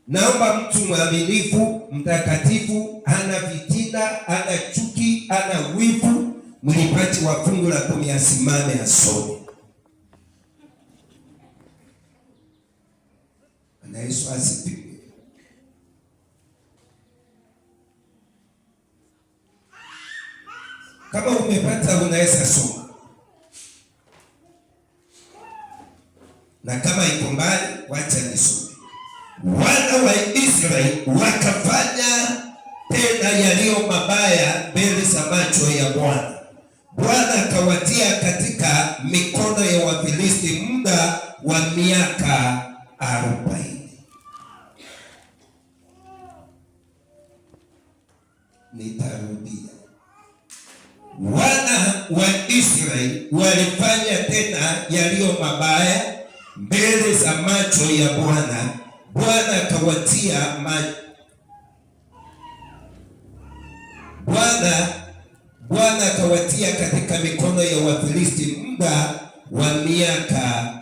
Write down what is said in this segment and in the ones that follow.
Naomba mtu mwaminifu, mtakatifu, hana fitina, hana chuki, hana wivu, mlipaji wa fungu la 10 asimame asome. Na Yesu asifiwe. Kama umepata unaweza soma. Na kama iko mbali wacha nisome. Wana wa Israeli wakafanya tena yaliyo mabaya mbele za macho ya Bwana. Bwana akawatia katika mikono ya Wafilisti muda wa miaka 40. Nitarudia. Wana wa Israeli walifanya tena yaliyo mabaya mbele za macho ya Bwana. Bwana akawatia Bwana akawatia katika mikono ya Wafilisti muda wa miaka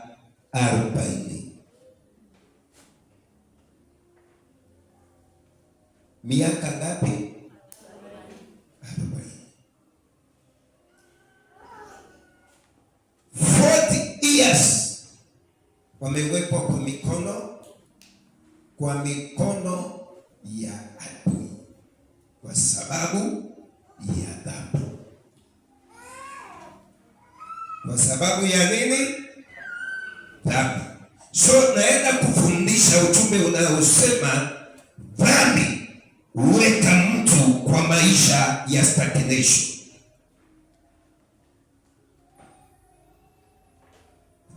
40. Miaka ngapi? 40 years wamewekwa kwa mikono ya adui kwa sababu ya dhambi. Kwa sababu ya nini? Dhambi. So naenda kufundisha ujumbe unaosema dhambi huweka mtu kwa maisha ya stagnation.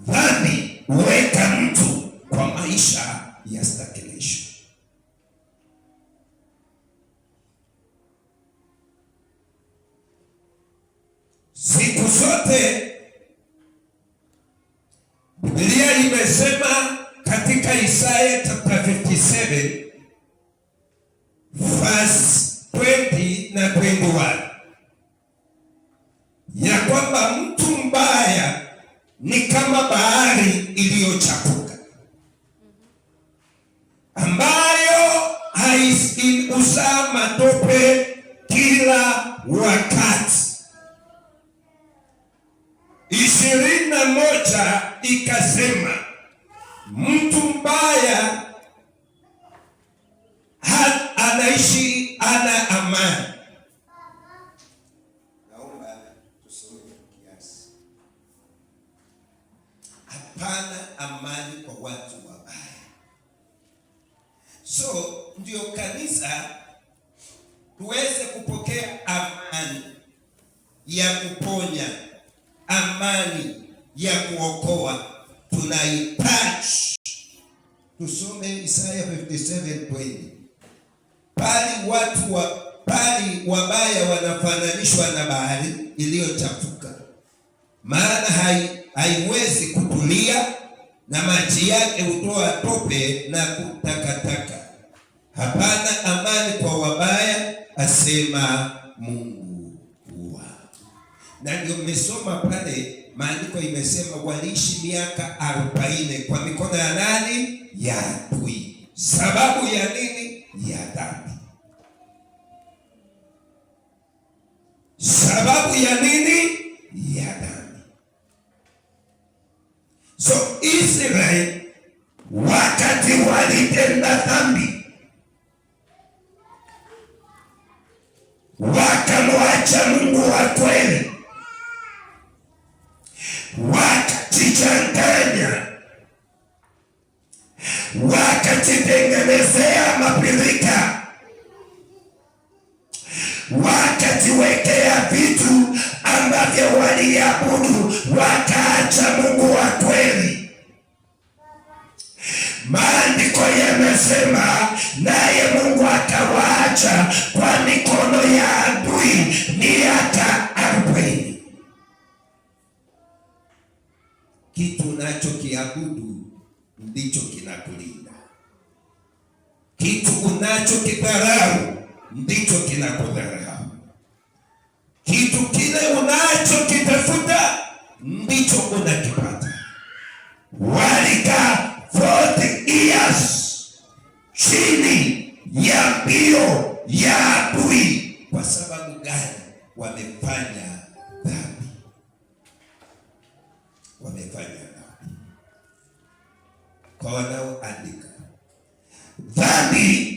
Dhambi huweka mtu kwa maisha ya stagnation. Siku zote Biblia imesema katika Isaya chapter 57 verse 20 na 21 ya kwamba mtu mbaya ni kama bahari iliyochafuka ambayo haizaa matope kila wakati. 21 ikasema mtu mbaya anaishi ana amani. Naomba tusome kiasi. Hapana amani kwa watu wabaya. So ndio kanisa tuweze kupokea amani ya kuponya, amani ya kuokoa, tunahitaji tusome Isaya 57:20. Bali wabaya wanafananishwa na bahari iliyochafuka, maana haiwezi kutulia, na maji yake hutoa tope na kutakataka. Hapana amani kwa wabaya, asema Mungu wa. Na ndio mmesoma pale maandiko imesema waliishi miaka 40 kwa mikono ya nani? Ya adui. Sababu ya nini? Ya dhambi. Sababu ya nini? Ya dhambi. So Israeli wakati walitenda dhambi, wakamwacha Mungu wa kweli, wakajichanganya, wakajitengenezea mapirika, wakajiwekea vitu ambavyo waliabudu, wakaacha Mungu wa kweli. Maandiko yamesema naye Mungu akawaacha kwa mikono ya adui miaka 40. Kitu unachokiabudu ndicho kinakulinda. Kitu unachokidharau ndicho kinakudharau. Kitu kile unachokitafuta ndicho unakipata. Walikaa 40 years ya mbio ya adui. Kwa sababu gani? Wamefanya dhambi. Wamefanya dhambi. Kwa wanaoandika, dhambi